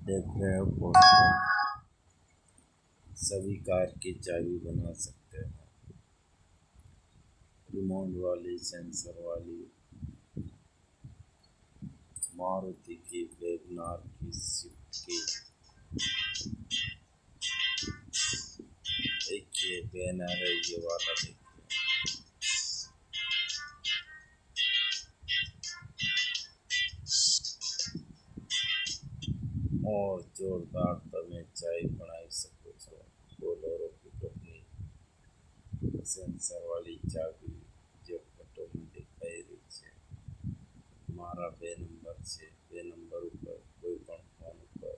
देख रहे हो पोस्टर। सभी कार की चाबी बना सकते हो, रिमोट वाली, सेंसर वाली। मारुति की, वेगनार की, स्विफ्ट की। एक ये बैनर है, ये वाला देखिए। और जोरदार તમે ચાય બનાવી શકો છો। બોલેરો પિકઅપની સેન્સર વાળી ચાબી જે ફોટોમાં દેખાઈ રહી છે। મારા 2 નંબર છે, 2 નંબર ઉપર કોઈ પણ ફોન ઉપર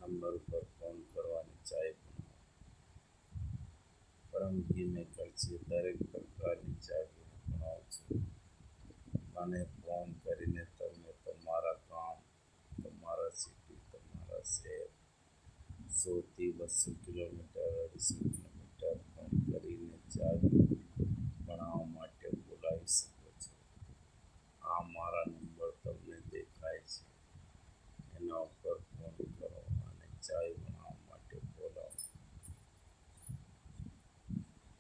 નંબર ઉપર ફોન કરવાની ચાય બનાવો। પરમગી મેકર છે, દરેક પ્રકારની ચાબી બનાવું છું। મને ફોન કરીને તમે તમારા ગામ, તમારા સિટી, તમારા શહેર 100 થી 200 કિલોમીટર, 250 કિલોમીટર ફોન કરીને ચાબી બનાવવા માટે બોલાવી શકો છો। આ મારા નંબર તમને દેખાય છે, એના ઉપર ફોન કરો અને ચાય બનાવવા માટે બોલાવો।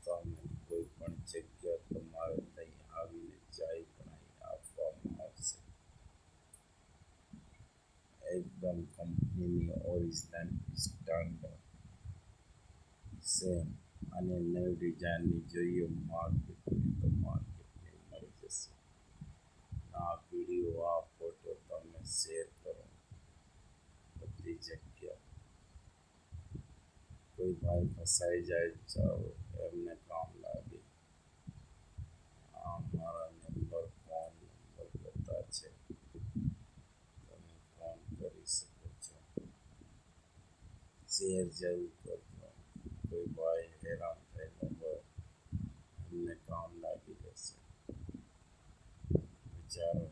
તમે કોઈ પણ જગ્યા તમારે ત્યાં આવીને ચાય બનાવી આપવામાં આવશે। એકદમ કંપનીની ઓરિજિનલ સ્ટાન્ડર્ડ સેમ અને નવી ડિઝાઇનની જોઈએ માર્કેટની તો માર્કેટની મળી જશે। આ વિડીયો, આ ફોટો તમે શેર કરો બધી જગ્યા। કોઈ ભાઈ ફસાઈ જાય જાઓ, એમને કામ લાગે। આ મારા નંબર, ફોન નંબર બધા છે, તમે ફોન કરી શકો છો। શેર જરૂર કરજો, કોઈ ભાઈ હેરાન થયેલો હોય એમને કામ લાગી જશે। વિચારો